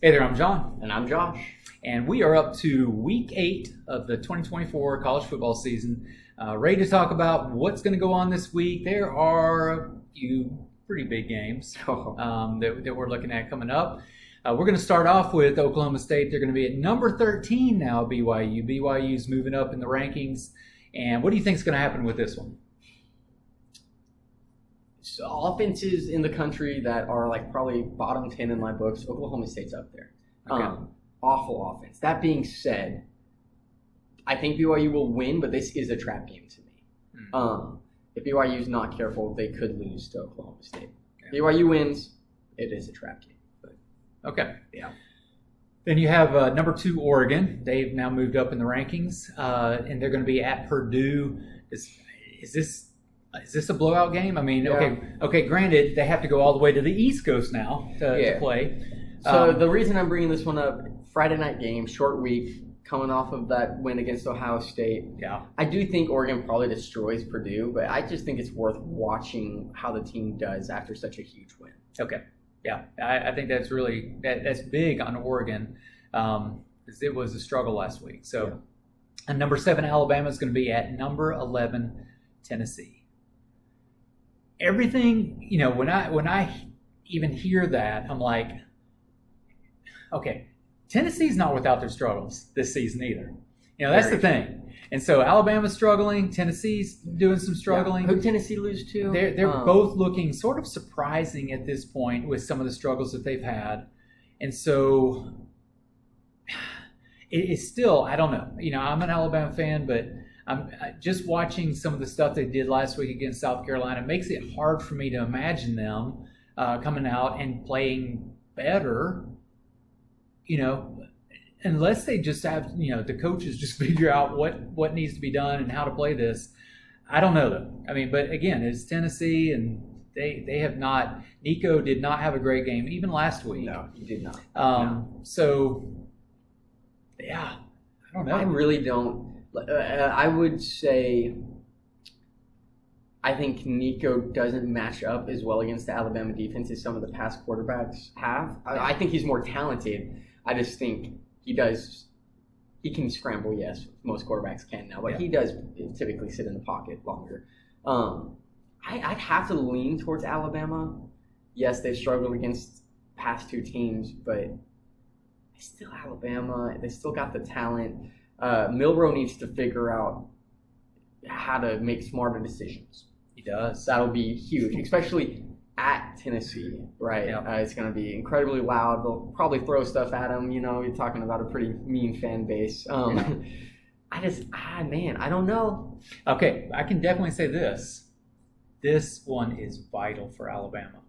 Hey there, I'm John. And I'm Josh. And we are up to week 8 of the 2024 college football season. Ready to talk about what's going to go on this week. There are a few pretty big games that we're looking at coming up. We're going to start off with Oklahoma State. They're going to be at number 13 now, BYU. BYU's moving up in the rankings. And what do you think is going to happen with this one? So offenses in the country that are like probably bottom 10 in my books, Oklahoma State's up there. Okay. Awful offense. That being said, I think BYU will win, but this is a trap game to me. If BYU's not careful, they could lose to Oklahoma State. Okay. BYU wins, it is a trap game. But, okay. Yeah. Then you have number 2, Oregon. They've now moved up in the rankings, and they're going to be at Purdue. Is this a blowout game? I mean, yeah. Okay. Granted, they have to go all the way to the East Coast now to play. So the reason I'm bringing this one up, Friday night game, short week, coming off of that win against Ohio State. Yeah. I do think Oregon probably destroys Purdue, but I just think it's worth watching how the team does after such a huge win. Okay. Yeah, I think that's really that's big on Oregon because it was a struggle last week. So, yeah. And number 7, Alabama is going to be at number 11, Tennessee. Everything, when I even hear that, I'm like, okay, Tennessee's not without their struggles this season either. That's the thing. And so Alabama's struggling, Tennessee's doing some struggling. Yeah. Who Tennessee lose to? They're both looking sort of surprising at this point with some of the struggles that they've had. And so it's still, I don't know. I'm an Alabama fan, but I'm just watching some of the stuff they did last week against South Carolina. It makes it hard for me to imagine them coming out and playing better, unless they just have, the coaches just figure out what needs to be done and how to play this. I don't know, though. I mean, but again, it's Tennessee, and they have not – Nico did not have a great game, even last week. No, he did not. So, yeah, I don't know. I really don't – I would say I think Nico doesn't match up as well against the Alabama defense as some of the past quarterbacks have. I think he's more talented. I just think he can scramble, yes, most quarterbacks can now, but he does typically sit in the pocket longer. I'd have to lean towards Alabama. Yes, they've struggled against past 2 teams, but it's still Alabama. They still got the talent. Milroe needs to figure out how to make smarter decisions. He does. That'll be huge, especially at Tennessee, right? Yep. It's going to be incredibly loud. They'll probably throw stuff at him. You're talking about a pretty mean fan base. I don't know. Okay, I can definitely say this. This one is vital for Alabama.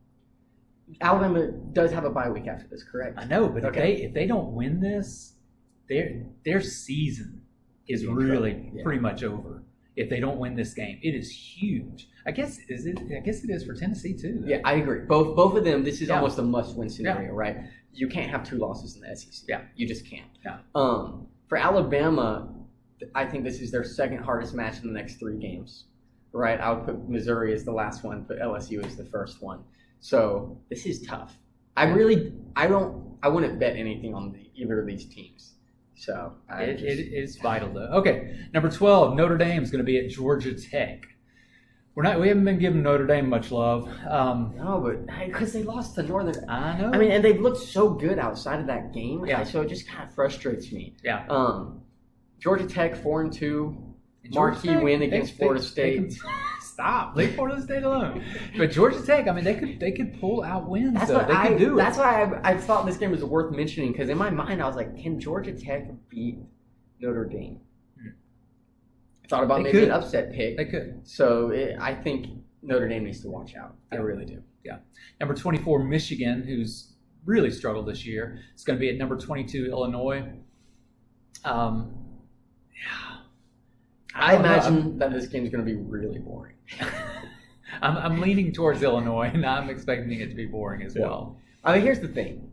Alabama does have a bye week after this, correct? I know, but if they don't win this, their season is really pretty much over. If they don't win this game, it is huge. I guess it is for Tennessee too, though. Yeah, I agree. Both of them. This is almost a must-win scenario, right? You can't have 2 losses in the SEC. Yeah, you just can't. Yeah. For Alabama, I think this is their second hardest match in the next 3 games. Right? I would put Missouri as the last one, but LSU is the first one. So this is tough. I wouldn't bet anything on either of these teams. So it is vital, though. Okay, number 12, Notre Dame is going to be at Georgia Tech. We haven't been giving Notre Dame much love. No, but because they lost to Northern. I know. I mean, and they've looked so good outside of that game. Yeah. So it just kind of frustrates me. Yeah. Georgia Tech 4-2, marquee win against Florida State. Stop. Leave Florida State alone. But Georgia Tech, I mean, they could pull out wins. They could do it. That's why I thought this game was worth mentioning, because in my mind I was like, can Georgia Tech beat Notre Dame? I thought about maybe an upset pick. They could. So I think Notre Dame needs to watch out. I really do. Yeah. Number 24, Michigan, who's really struggled this year. It's going to be at number 22, Illinois. I imagine that this game is going to be really boring. I'm leaning towards Illinois, and I'm expecting it to be boring as well. I mean, here's the thing.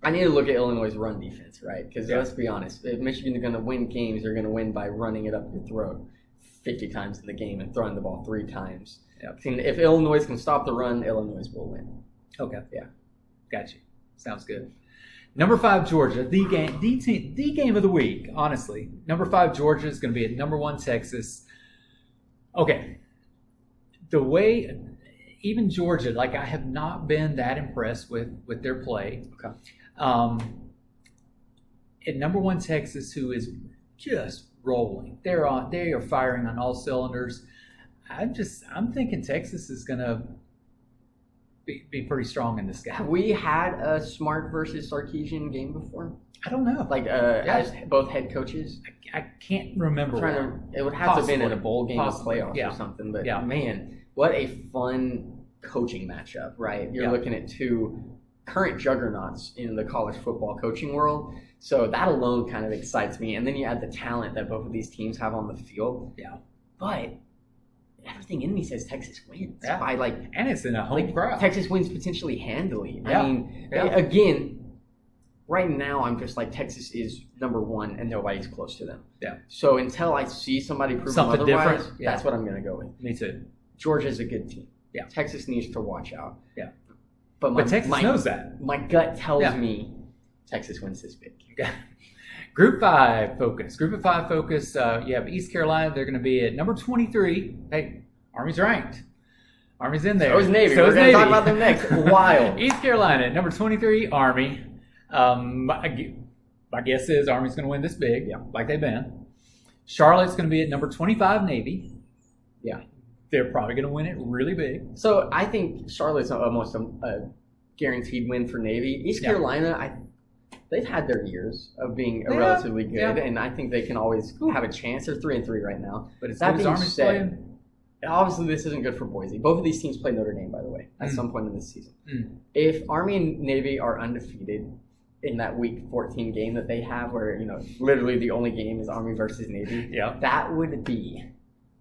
I need to look at Illinois' run defense, right? Because let's be honest, if Michigan is going to win games, they're going to win by running it up your throat 50 times in the game and throwing the ball 3 times. Yep. If Illinois can stop the run, Illinois will win. Okay. Yeah. Got you. Sounds good. Number 5, Georgia, the game of the week, honestly. Number 5, Georgia is going to be at number 1, Texas. Okay. The way, even Georgia, like I have not been that impressed with their play. Okay. At number 1, Texas, who is just rolling. They are firing on all cylinders. I'm thinking Texas is going to be pretty strong in this game. Have we had a Smart versus Sarkisian game before? I don't know. Like as both head coaches? I can't remember. It would have to have been in a bowl game or playoffs or something. But man, what a fun coaching matchup, right? You're looking at 2 current juggernauts in the college football coaching world. So that alone kind of excites me. And then you add the talent that both of these teams have on the field. Yeah. But everything in me says Texas wins. Yeah. By and it's in a home crowd. Texas wins potentially handily. Yeah. I mean, again, right now I'm just like Texas is number 1 and nobody's close to them. Yeah. So until I see somebody prove something otherwise, different, that's what I'm going to go with. Me too. Georgia's a good team. Yeah. Texas needs to watch out. Yeah. But Texas knows that. My gut tells me Texas wins this big. Okay. Group 5 focus. Group of 5 focus. You have East Carolina. They're going to be at number 23. Hey, Army's ranked. Army's in there. So is Navy. We're going to talk about them next. Wild. East Carolina at number 23. Army. My guess is Army's going to win this big, like they've been. Charlotte's going to be at number 25. Navy. Yeah. They're probably going to win it really big. So I think Charlotte's almost a guaranteed win for Navy. East Carolina, they've had their years of being relatively good, and I think they can always have a chance. They're 3-3 right now. But it's that being Army's playing. Obviously, this isn't good for Boise. Both of these teams play Notre Dame, by the way, at some point in this season. If Army and Navy are undefeated in that Week 14 game that they have, where literally the only game is Army versus Navy, that would be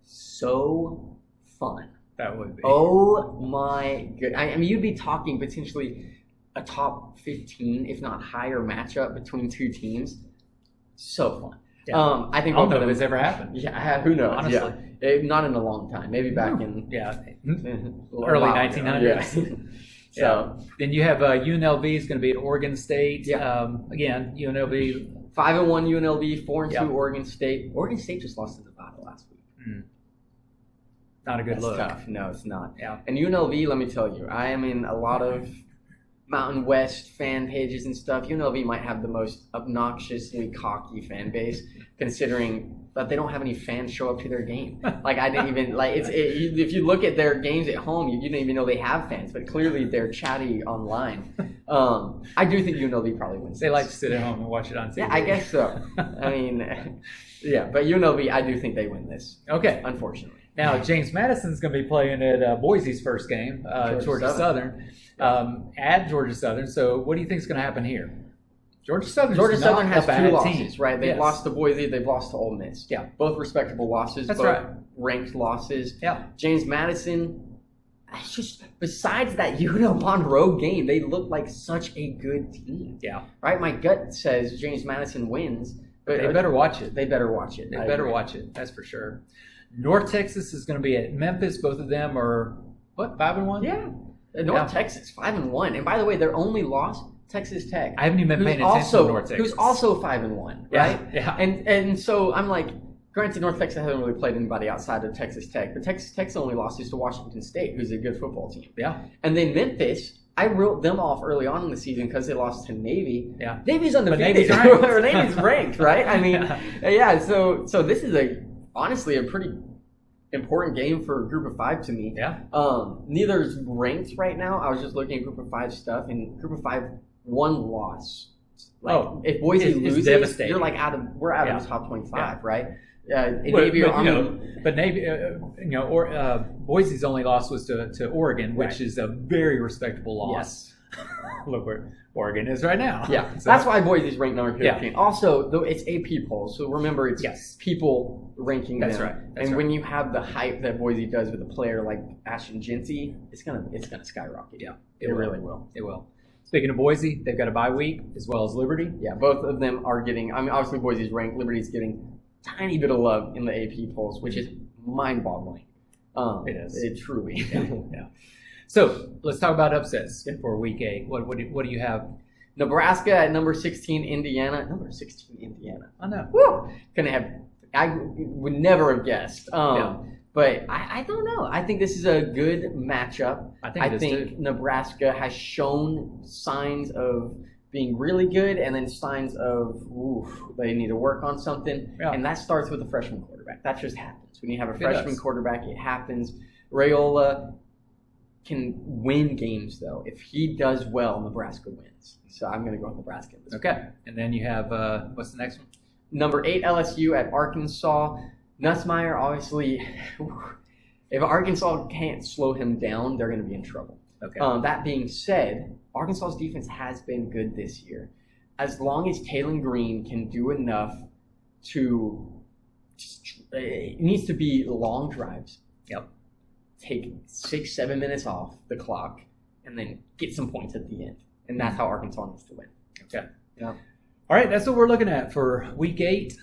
so fun. That would be. Oh my good! I mean, you'd be talking potentially a top 15, if not higher, matchup between 2 teams. So fun. Yeah. I think I don't know if this ever happened. Yeah, who knows? Honestly, not in a long time. Maybe back in early 1900s. So then you have UNLV is going to be at Oregon State. Again, UNLV 5-1 UNLV, 4-2 Oregon State. Oregon State just lost to Nevada last week. Not a good look. Tough. No, it's not. Yeah. And UNLV, let me tell you, I am in a lot of Mountain West fan pages and stuff. UNLV might have the most obnoxiously cocky fan base, considering that they don't have any fans show up to their game. Like I didn't even if you look at their games at home, you didn't even know they have fans. But clearly they're chatty online. I do think UNLV probably wins. They like to sit at home and watch it on TV. Yeah, I guess so. I mean, but UNLV, I do think they win this. Okay, unfortunately. Now James Madison's going to be playing at Boise's first game, Georgia Southern. At Georgia Southern. So what do you think is going to happen here? Georgia Southern has 2 losses, team. Right? They've lost to Boise. They've lost to Ole Miss. Yeah. Both respectable losses. That's both right. Ranked losses. Yeah. James Madison, it's just, besides that Monroe game, they look like such a good team. Yeah. Right? My gut says James Madison wins. But they better watch it. They better watch it. They better watch it. That's for sure. North Texas is going to be at Memphis. Both of them are, 5-1? Yeah. North Texas, 5-1. And by the way, their only loss, Texas Tech. I haven't even been paying attention to North Texas. Who's also 5-1, right? Yeah. And so I'm like, granted, North Texas hasn't really played anybody outside of Texas Tech, but Texas Tech's only loss is to Washington State, who's a good football team. Yeah. And then Memphis, I wrote them off early on in the season because they lost to Navy. Yeah. Navy's undefeated. But Navy's ranked, right? I mean, so this is honestly a pretty important game for Group of 5 to me. Yeah. Neither is ranked right now. I was just looking at Group of 5 stuff, and Group of 5, 1 loss. If Boise loses, devastating. You're we're out of the top 25, right? Navy but Navy, Boise's only loss was to Oregon, which is a very respectable loss. Yes. Look where Oregon is right now. Yeah, so that's why Boise's ranked number 15. Also, though, it's AP polls, so remember it's people ranking them. That's right. And when you have the hype that Boise does with a player like Ashton Jinsey, it's gonna skyrocket. Yeah, it really will. It will. Speaking of Boise, they've got a bye week as well as Liberty. Yeah, both of them are getting. I mean, obviously Boise's ranked. Liberty's getting a tiny bit of love in the AP polls, which is mind-boggling. It is. It truly. Yeah. So let's talk about upsets for Week 8. What do you have? Nebraska at number 16, Indiana. Number 16, Indiana. I know. Woo! I would never have guessed. But I don't know. I think this is a good matchup. I think Nebraska has shown signs of being really good and then signs of, they need to work on something. Yeah. And that starts with a freshman quarterback. That just happens. When you have a freshman quarterback, it happens. Raiola can win games, though. If he does well, Nebraska wins. So I'm going to go with Nebraska. Okay. And then you have, what's the next one? Number 8, LSU at Arkansas. Nussmeier, obviously, if Arkansas can't slow him down, they're going to be in trouble. Okay. That being said, Arkansas's defense has been good this year. As long as Kalen Green can do enough it needs to be long drives. Yep. Take 6-7 minutes off the clock and then get some points at the end. And that's how Arkansas needs to win. Okay. Yeah. All right, that's what we're looking at for Week 8.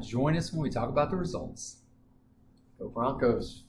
Join us when we talk about the results. Go Broncos.